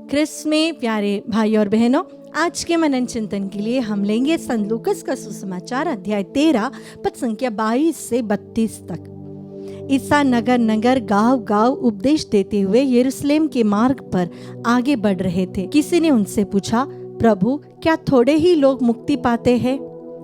Chris में प्यारे भाई और बहनों, आज के मनन चिंतन के लिए हम लेंगे संत लूकस का सुसमाचार अध्याय 13 पद संख्या 22 से 32 तक। ईसा नगर नगर गांव गांव उपदेश देते हुए यरूशलेम के मार्ग पर आगे बढ़ रहे थे। किसी ने उनसे पूछा, प्रभु क्या थोड़े ही लोग मुक्ति पाते हैं?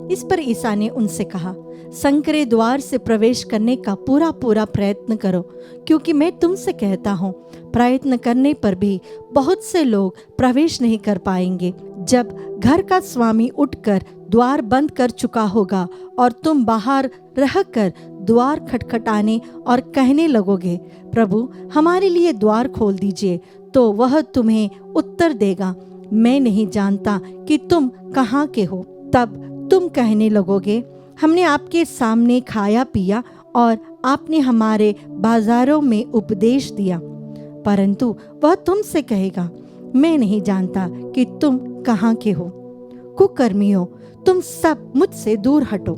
इस पर ईसा ने उनसे कहा, संकरे द्वार से प्रवेश करने का पूरा प्रयत्न करो, क्योंकि मैं तुमसे कहता हूँ प्रयत्न करने पर भी बहुत से लोग प्रवेश नहीं कर पाएंगे। जब घर का स्वामी उठकर द्वार बंद कर चुका होगा और तुम बाहर रहकर द्वार खटखटाने और कहने लगोगे, प्रभु हमारे लिए द्वार खोल दीजिए, तो वह तुम्हें उत्तर देगा, मैं नहीं जानता कि तुम कहाँ के हो। तब तुम कहने लगोगे, हमने आपके सामने खाया पिया और आपने हमारे बाजारों में उपदेश दिया। परंतु वह तुमसे कहेगा, मैं नहीं जानता कि तुम कहाँ के हो। कुकर्मियों, तुम सब मुझसे दूर हटो।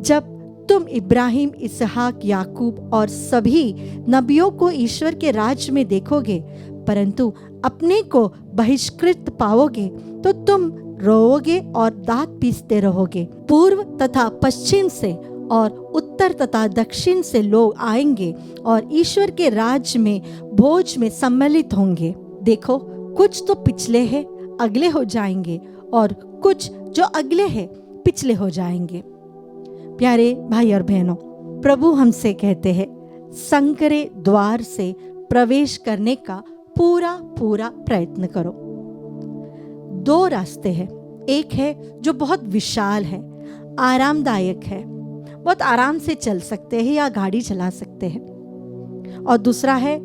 जब तुम इब्राहिम, इसहाक, याकूब और सभी नबियों को ईश्वर के राज्य में देखोगे, परंतु अपने को बहिष्कृत पाओगे, तो तुम रोओगे और दांत पीसते रहोगे। पूर्व तथा पश्चिम से और उत्तर तथा दक्षिण से लोग आएंगे और ईश्वर के राज्य में भोज में सम्मिलित होंगे। देखो, कुछ तो पिछले हैं अगले हो जाएंगे और कुछ जो अगले हैं पिछले हो जाएंगे। प्यारे भाई और बहनों, प्रभु हमसे कहते हैं, संकरे द्वार से प्रवेश करने का पूरा प्रयत्न करो। दो रास्ते हैं। एक है जो बहुत विशाल है, आरामदायक है, बहुत आराम से चल सकते हैं या गाड़ी चला सकते हैं, और दूसरा है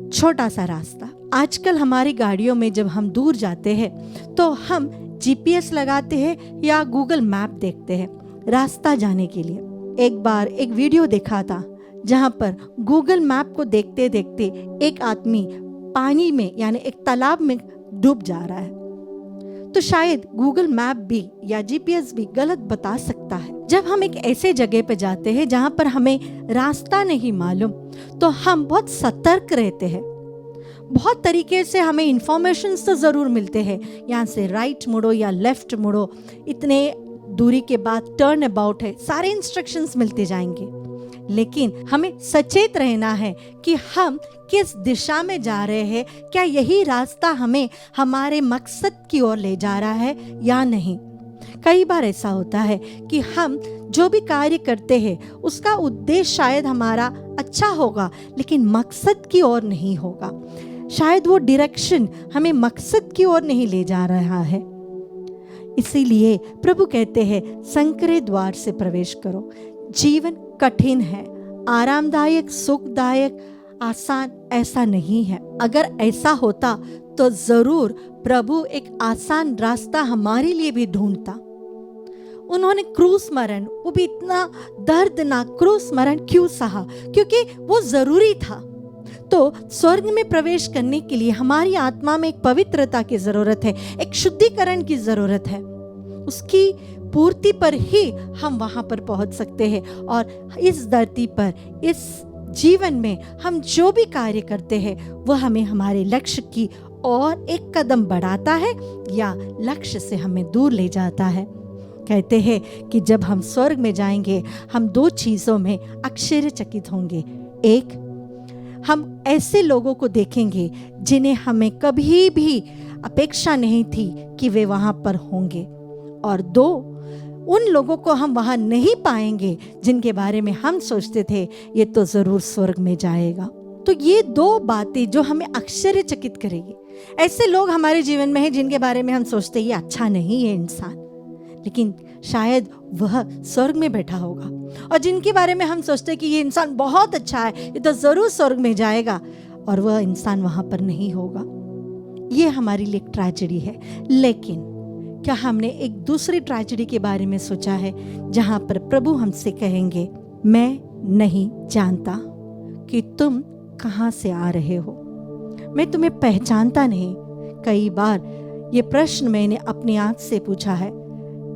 छोटा सा रास्ता। आजकल हमारी गाड़ियों में जब हम दूर जाते हैं तो हम जीपीएस लगाते हैं या गूगल मैप देखते हैं रास्ता जाने के लिए। एक बार एक वीडियो देखा था जहां पर गूगल मैप को देखते देखते एक आदमी पानी में यानी एक तालाब में डूब जा रहा है। तो शायद गूगल मैप भी या जीपीएस भी गलत बता सकता है। जब हम एक ऐसे जगह पे जाते हैं जहां पर हमें रास्ता नहीं मालूम, तो हम बहुत सतर्क रहते हैं। बहुत तरीके से हमें इंफॉर्मेशन तो जरूर मिलते हैं, यहाँ से राइट मुड़ो या लेफ्ट मुड़ो, इतने दूरी के बाद टर्न अबाउट है, सारे इंस्ट्रक्शंस मिलते जाएंगे। लेकिन हमें सचेत रहना है कि हम किस दिशा में जा रहे हैं, क्या यही रास्ता हमें हमारे मकसद की ओर ले जा रहा है या नहीं। कई बार ऐसा होता है कि हम जो भी कार्य करते हैं उसका उद्देश्य शायद हमारा अच्छा होगा, लेकिन मकसद की ओर नहीं होगा। शायद वो डायरेक्शन हमें मकसद की ओर नहीं ले जा रहा है। इसीलिए प्रभु कहते हैं, संकरे द्वार से प्रवेश करो। जीवन कठिन है, आरामदायक, सुखदायक, आसान ऐसा नहीं है। अगर ऐसा होता तो जरूर प्रभु एक आसान रास्ता हमारे लिए भी ढूंढता। उन्होंने क्रूस मरण, वो भी इतना दर्दनाक क्रूस मरण क्यों सहा? क्योंकि वो जरूरी था। तो स्वर्ग में प्रवेश करने के लिए हमारी आत्मा में एक पवित्रता की जरूरत है, एक शुद्धिकरण की जरूरत है। उसकी पूर्ति पर ही हम वहां पर पहुंच सकते हैं। और इस धरती पर, इस जीवन में हम जो भी कार्य करते हैं वह हमें हमारे लक्ष्य की और एक कदम बढ़ाता है या लक्ष्य से हमें दूर ले जाता है। कहते हैं कि जब हम स्वर्ग में जाएंगे, हम दो चीजों में आश्चर्यचकित होंगे। एक, हम ऐसे लोगों को देखेंगे जिन्हें हमें कभी भी अपेक्षा नहीं थी कि वे वहां पर होंगे, और दो, उन लोगों को हम वहां नहीं पाएंगे जिनके बारे में हम सोचते थे ये तो जरूर स्वर्ग में जाएगा। तो ये दो बातें जो हमें आश्चर्यचकित करेगी। ऐसे लोग हमारे जीवन में हैं जिनके बारे में हम सोचते ये अच्छा नहीं है इंसान, लेकिन शायद वह स्वर्ग में बैठा होगा, और जिनके बारे में हम सोचते कि ये इंसान बहुत अच्छा है, ये तो जरूर स्वर्ग में जाएगा, और वह इंसान वहां पर नहीं होगा। ये हमारे लिए एक ट्रेजेडी है। लेकिन क्या हमने एक दूसरी ट्रेजेडी के बारे में सोचा है, जहां पर प्रभु हमसे कहेंगे, मैं नहीं जानता कि तुम कहां से आ रहे हो, मैं तुम्हें पहचानता नहीं। कई बार ये प्रश्न मैंने अपनी आंख से पूछा है।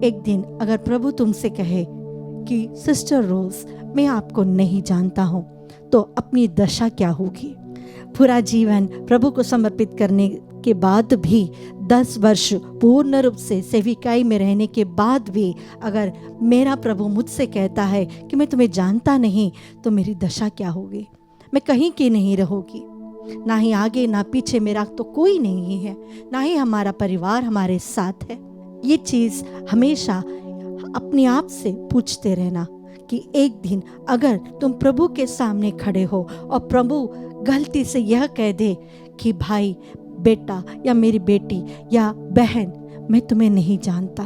एक दिन अगर प्रभु तुमसे कहे कि सिस्टर रोज, मैं आपको नहीं जानता हूं, तो अपनी दशा क्या होगी? पूरा जीवन प्रभु को समर्पित करने के बाद भी 10 वर्ष पूर्ण रूप से सेविकाई में रहने के बाद भी अगर मेरा प्रभु मुझसे कहता है कि मैं तुम्हें जानता नहीं, तो मेरी दशा क्या होगी? मैं कहीं की नहीं रहूँगी, ना ही आगे ना पीछे मेरा तो कोई नहीं है, ना ही हमारा परिवार हमारे साथ है। ये चीज़ हमेशा अपने आप से पूछते रहना कि एक दिन अगर तुम प्रभु के सामने खड़े हो और प्रभु गलती से यह कह दे कि भाई, बेटा या मेरी बेटी या बहन, मैं तुम्हें नहीं जानता,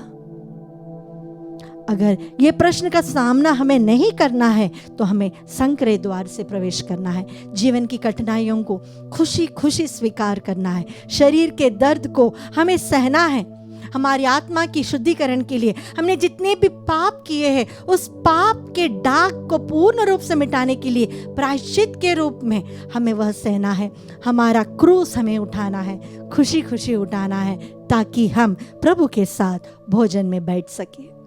अगर ये प्रश्न का सामना हमें नहीं करना है तो हमें संकरे द्वार से प्रवेश करना है। जीवन की कठिनाइयों को खुशी खुशी स्वीकार करना है। शरीर के दर्द को हमें सहना है। हमारी आत्मा की शुद्धिकरण के लिए हमने जितने भी पाप किए हैं, उस पाप के दाग को पूर्ण रूप से मिटाने के लिए प्रायश्चित के रूप में हमें वह सहना है। हमारा क्रूस हमें उठाना है, खुशी खुशी उठाना है, ताकि हम प्रभु के साथ भोजन में बैठ सके।